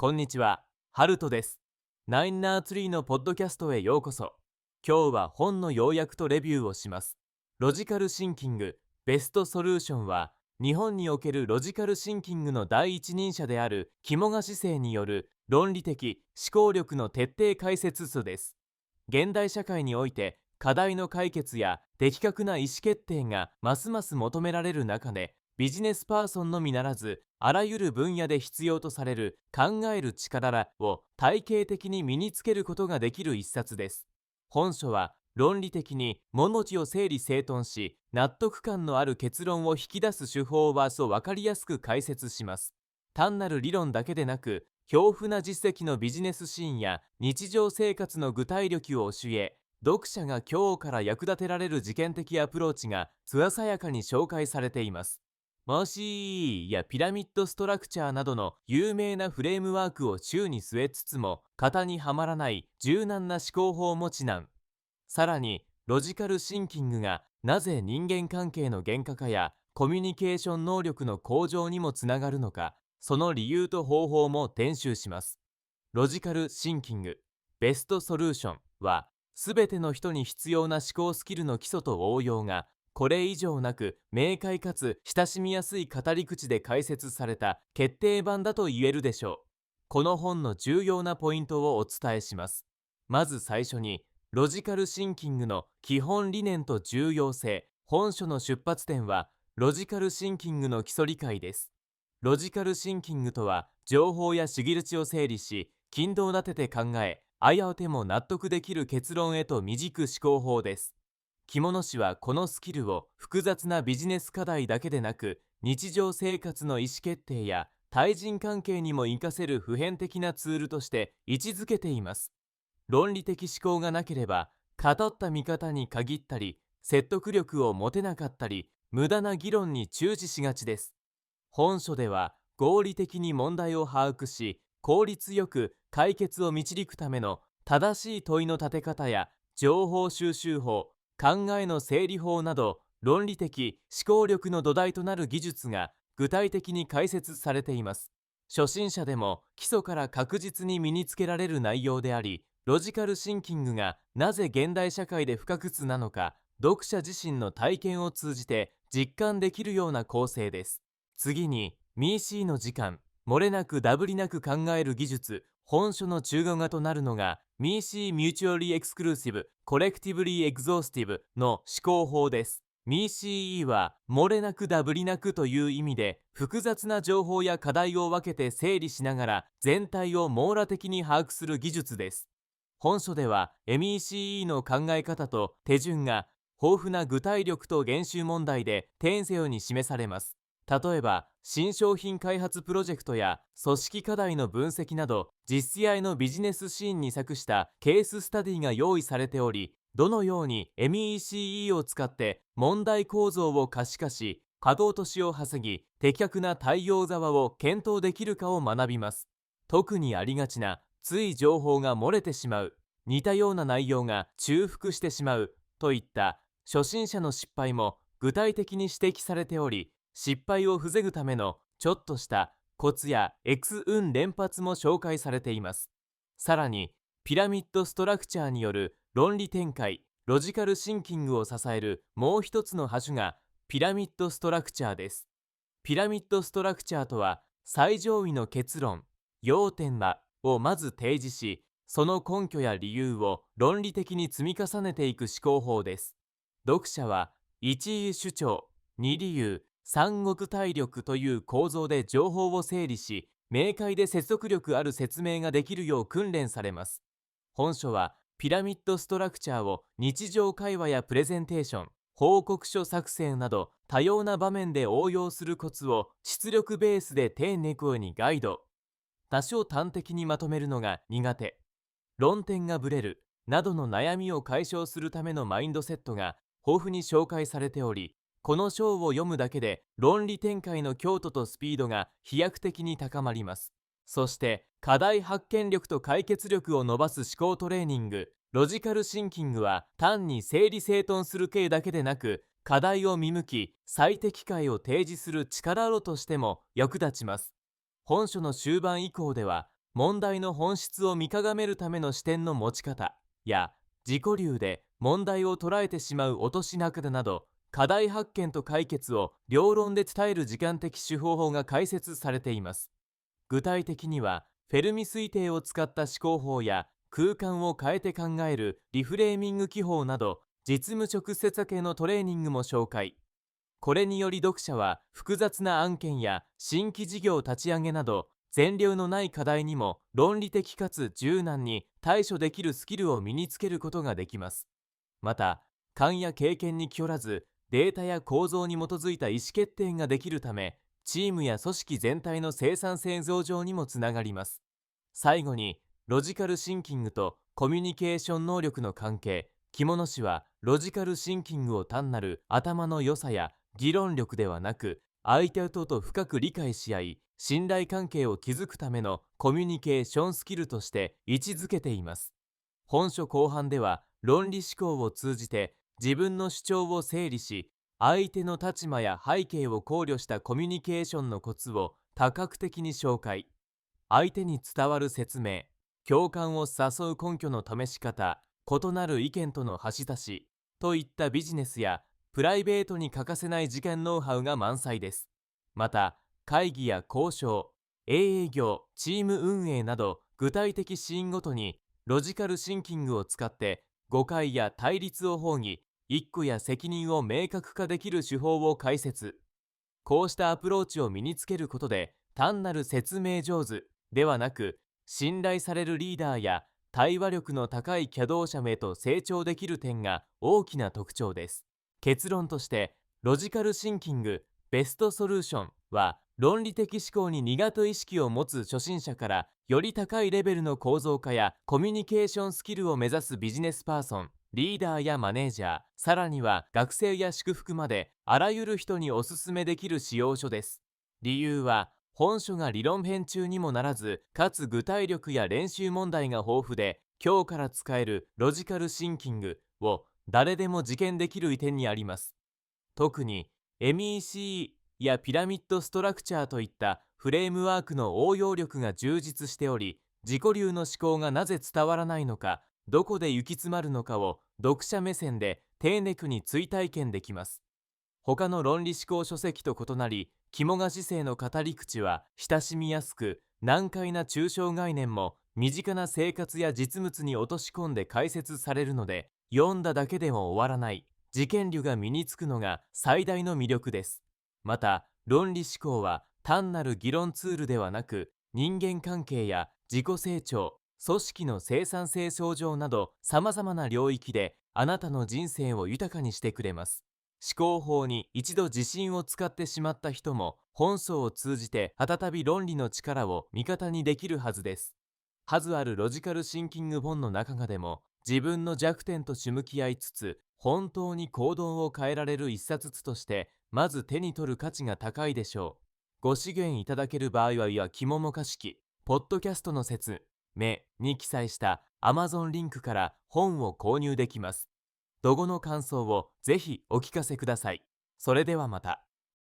こんにちは、ハルトです。ナインナーツリーのポッドキャストへようこそ。今日は本の要約とレビューをします。ロジカルシンキングベストソリューションは、日本におけるロジカルシンキングの第一人者である肝賀市生による論理的思考力の徹底解説書です。現代社会において課題の解決や的確な意思決定がますます求められる中で、ビジネスパーソンのみならずあらゆる分野で必要とされる考える力らを体系的に身につけることができる一冊です。本書は論理的に物事を整理整頓し、納得感のある結論を引き出す手法を分かりやすく解説します。単なる理論だけでなく、豊富な実績のビジネスシーンや日常生活の具体力を教え、読者が今日から役立てられる実験的アプローチがつさやかに紹介されています。モシーやピラミッドストラクチャーなどの有名なフレームワークを宙に据えつつも、型にはまらない柔軟な思考法も指南。さらに、ロジカルシンキングがなぜ人間関係の厳化化やコミュニケーション能力の向上にもつながるのか、その理由と方法も伝授します。ロジカルシンキングベストソリューションは、すべての人に必要な思考スキルの基礎と応用がこれ以上なく明快かつ親しみやすい語り口で解説された決定版だと言えるでしょう。この本の重要なポイントをお伝えします。まず最初に、ロジカルシンキングの基本理念と重要性。本書の出発点はロジカルシンキングの基礎理解です。ロジカルシンキングとは、情報や主義ルチを整理し、筋道立てて考え、あやうても納得できる結論へと導く思考法です。肝野氏はこのスキルを複雑なビジネス課題だけでなく、日常生活の意思決定や対人関係にも活かせる普遍的なツールとして位置づけています。論理的思考がなければ、偏った見方に限ったり、説得力を持てなかったり、無駄な議論に従事しがちです。本書では、合理的に問題を把握し、効率よく解決を導くための正しい問いの立て方や情報収集法、考えの整理法など、論理的思考力の土台となる技術が具体的に解説されています。初心者でも基礎から確実に身につけられる内容であり、ロジカルシンキングがなぜ現代社会で不可欠なのか、読者自身の体験を通じて実感できるような構成です。次に、ミーシーの時間、漏れなくダブりなく考える技術。本書の中画となるのが、ミーシーミューチュアリーエクスクルーシブ、コレクティブリーエグゾースティブの思考法です。ミーシーは、漏れなくダブりなくという意味で、複雑な情報や課題を分けて整理しながら、全体を網羅的に把握する技術です。本書では MECE の考え方と手順が豊富な具体力と練習問題で点せよに示されます。例えば、新商品開発プロジェクトや組織課題の分析など、実際のビジネスシーンに作したケーススタディが用意されており、どのように MECE を使って問題構造を可視化し、稼働都市を稼ぎ、的確な対応沢を検討できるかを学びます。特にありがちな、つい情報が漏れてしまう、似たような内容が重複してしまうといった初心者の失敗も具体的に指摘されており、失敗を防ぐためのちょっとしたコツや X 運連発も紹介されています。さらに、ピラミッドストラクチャーによる論理展開、ロジカルシンキングを支えるもう一つの端種がピラミッドストラクチャーです。ピラミッドストラクチャーとは、最上位の結論、要点はをまず提示し、その根拠や理由を論理的に積み重ねていく思考法です。読者は一位主張、二理由、三国体力という構造で情報を整理し、明快で説得力ある説明ができるよう訓練されます。本書はピラミッドストラクチャーを日常会話やプレゼンテーション、報告書作成など多様な場面で応用するコツを出力ベースで丁寧にガイド。多少端的にまとめるのが苦手、論点がぶれるなどの悩みを解消するためのマインドセットが豊富に紹介されており、この章を読むだけで論理展開の強度とスピードが飛躍的に高まります。そして課題発見力と解決力を伸ばす思考トレーニング、ロジカルシンキングは単に整理整頓する系だけでなく、課題を見抜き最適解を提示する力としても役立ちます。本書の終盤以降では、問題の本質を見かがめるための視点の持ち方や、自己流で問題を捉えてしまう落とし中など、課題発見と解決を両論で伝える時間的手法法が解説されています。具体的には、フェルミ推定を使った思考法や、空間を変えて考えるリフレーミング技法など、実務直接系のトレーニングも紹介。これにより読者は、複雑な案件や新規事業立ち上げなど、前例のない課題にも論理的かつ柔軟に対処できるスキルを身につけることができます。また、勘や経験に頼らず、データや構造に基づいた意思決定ができるため、チームや組織全体の生産性増上にもつながります。最後に、ロジカルシンキングとコミュニケーション能力の関係。肝野氏は、ロジカルシンキングを単なる頭の良さや議論力ではなく、相手と深く理解し合い、信頼関係を築くためのコミュニケーションスキルとして位置づけています。本書後半では、論理思考を通じて自分の主張を整理し、相手の立場や背景を考慮したコミュニケーションのコツを多角的に紹介。相手に伝わる説明、共感を誘う根拠の試し方、異なる意見との橋渡しといったビジネスやプライベートに欠かせない事件ノウハウが満載です。また、会議や交渉、営業、チーム運営など具体的シーンごとにロジカルシンキングを使って誤解や対立を放棄、一句や責任を明確化できる手法を解説。こうしたアプローチを身につけることで、単なる説明上手ではなく、信頼されるリーダーや対話力の高いキャド者へと成長できる点が大きな特徴です。結論として、ロジカルシンキングベストソリューションは、論理的思考に苦手意識を持つ初心者からより高いレベルの構造化やコミュニケーションスキルを目指すビジネスパーソン、リーダーやマネージャー、さらには学生や祝福まであらゆる人におすすめできる使用書です。理由は、本書が理論編中にもならず、かつ具体力や練習問題が豊富で、今日から使えるロジカルシンキングを誰でも実践できる点にあります。特に MEC やピラミッドストラクチャーといったフレームワークの応用力が充実しており、自己流の思考がなぜ伝わらないのか、どこで行き詰まるのかを読者目線で丁寧に追体験できます。他の論理思考書籍と異なり、肝が姿勢の語り口は親しみやすく、難解な抽象概念も身近な生活や実務に落とし込んで解説されるので、読んだだけでも終わらない実験力が身につくのが最大の魅力です。また、論理思考は単なる議論ツールではなく、人間関係や自己成長、組織の生産性向上など様々な領域であなたの人生を豊かにしてくれます。思考法に一度自信を使ってしまった人も、本書を通じて再び論理の力を味方にできるはずです。数あるロジカルシンキング本の中でも、自分の弱点と向き合いつつ、本当に行動を変えられる一冊として、まず手に取る価値が高いでしょう。ご資源いただける場合は、肝もかしき、ポッドキャストの説明に記載した Amazon リンクから本を購入できます。どごの感想をぜひお聞かせください。それではまた。